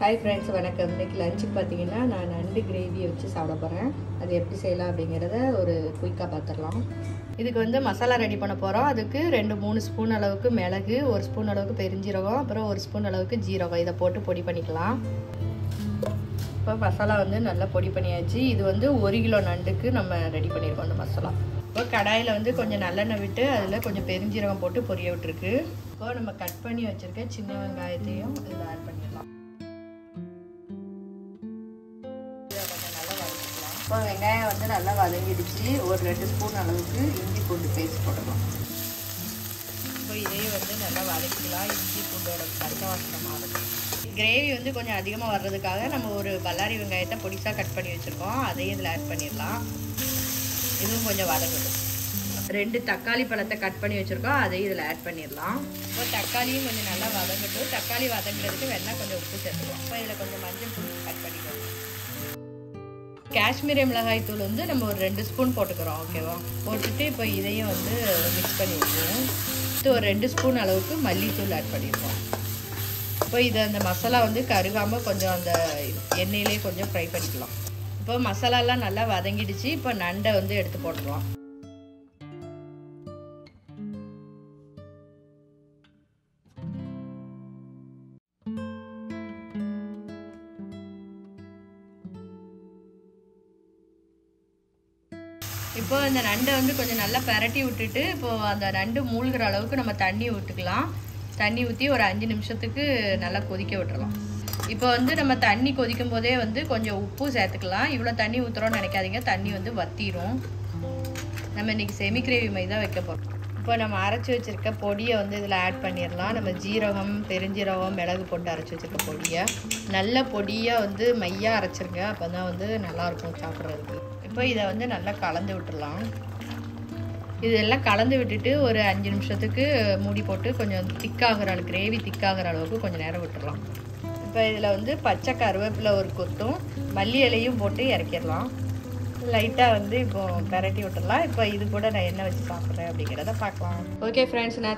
Hi friends, வணக்கம். இன்றைக்கி லஞ்சுக்கு பார்த்தீங்கன்னா நான் நண்டு கிரேவியை வச்சு சாப்பிட போகிறேன். அது எப்படி செய்யலாம் அப்படிங்கிறத ஒரு குயிக்காக பார்த்துடலாம். இதுக்கு வந்து மசாலா ரெடி பண்ண போகிறோம். அதுக்கு 2-3 ஸ்பூன் அளவுக்கு மிளகு, 1 ஸ்பூன் அளவுக்கு பெருஞ்சீரகம், அப்புறம் 1 ஸ்பூன் அளவுக்கு ஜீரகம், இதை போட்டு பொடி பண்ணிக்கலாம். இப்போ மசாலா வந்து நல்லா பொடி பண்ணியாச்சு. இது வந்து 1 கிலோ நண்டுக்கு நம்ம ரெடி பண்ணியிருக்கோம் அந்த மசாலா. இப்போ கடாயில் வந்து கொஞ்சம் நல்லெண்ணெய் விட்டு அதில் கொஞ்சம் பெருஞ்சீரகம் போட்டு பொரிய விட்டுருக்கு. இப்போ நம்ம கட் பண்ணி வச்சுருக்க சின்ன வெங்காயத்தையும் இதில் ஆட் பண்ணிடலாம். இப்போ வெங்காயம் வந்து நல்லா வதங்கிடுச்சு. ஒரு 2 ஸ்பூன் அளவுக்கு இஞ்சி பூண்டு பேஸ்ட் போடலாம். இப்போ இதையும் வந்து நல்லா வதக்கிக்கலாம். இஞ்சி பூண்டோட பச்சை வாசனை மாறும். கிரேவி வந்து கொஞ்சம் அதிகமாக வர்றதுக்காக நம்ம ஒரு பல்லாரி வெங்காயத்தை பொடிசாக கட் பண்ணி வச்சுருக்கோம். அதையும் இதில் ஆட் பண்ணிடலாம். இதுவும் கொஞ்சம் வதங்கணும். 2 தக்காளி பழத்தை கட் பண்ணி வச்சுருக்கோம். அதையும் இதில் ஆட் பண்ணிடலாம். இப்போ தக்காளியும் கொஞ்சம் நல்லா வதங்கட்டும். தக்காளி வதங்குறதுக்கு வேணால் கொஞ்சம் உப்பு சேர்த்துக்கலாம். இப்போ இதில் கொஞ்சம் மஞ்சள் தூள் ஆட் பண்ணிக்கலாம். காஷ்மீரி மிளகாய் தூள் வந்து நம்ம ஒரு 2 ஸ்பூன் போட்டுக்கிறோம். ஓகேவா? போட்டுட்டு இப்போ இதையும் வந்து மிக்ஸ் பண்ணி வச்சுருவோம். ஒரு 2 ஸ்பூன் அளவுக்கு மல்லித்தூள் ஆட் பண்ணிடுவோம். இப்போ இதை அந்த மசாலா வந்து கருகாமல் கொஞ்சம் அந்த எண்ணெயிலே கொஞ்சம் ஃப்ரை பண்ணிக்கலாம். இப்போ மசாலாலாம் நல்லா வதங்கிடுச்சு. இப்போ நண்டை வந்து எடுத்து போட்டுருவோம். இப்போ இந்த நண்டை வந்து கொஞ்சம் நல்லா பரட்டி விட்டுட்டு இப்போது அந்த நண்டு மூழ்கிற அளவுக்கு நம்ம தண்ணி விட்டுக்கலாம். தண்ணி ஊற்றி ஒரு 5 நிமிஷத்துக்கு நல்லா கொதிக்க விட்டுறலாம். இப்போ வந்து நம்ம தண்ணி கொதிக்கும் போதே வந்து கொஞ்சம் உப்பு சேர்த்துக்கலாம். இவ்வளோ தண்ணி ஊற்றுறோன்னு நினைக்காதீங்க, தண்ணி வந்து வற்றிடும். நம்ம இன்றைக்கி செமி கிரேவி மாதிரி தான் வைக்க போகிறோம். இப்போ நம்ம அரைச்சி வச்சுருக்க பொடியை வந்து இதில் ஆட் பண்ணிடலாம். நம்ம ஜீரகம், பெருஞ்சீரகம், மிளகு போட்டு அரைச்சி வச்சுருக்க பொடியை நல்ல பொடியாக வந்து மையாக அரைச்சிருங்க. அப்போ தான் வந்து நல்லாயிருக்கும் சாப்பிட்றதுக்கு. இப்போ இதை வந்து நல்லா கலந்து விட்டுடலாம். இதெல்லாம் கலந்து விட்டுட்டு ஒரு 5 நிமிஷத்துக்கு மூடி போட்டு கொஞ்சம் திக்காகிற அளவுக்கு, கிரேவி திக்காகிற அளவுக்கு கொஞ்சம் நேரம் விட்டுடலாம். இப்போ இதில் வந்து பச்சை கருவேப்பிலை ஒரு கொத்தும் மல்லி இலையும் போட்டு இறக்கிடலாம். லைட்டாக வந்து இப்போ பெரட்டி விட்டுடலாம். இப்போ இது கூட நான் என்ன வச்சு சாப்பிட்றேன் அப்படிங்கிறத பார்க்கலாம். ஓகே ஃப்ரெண்ட்ஸ், நான்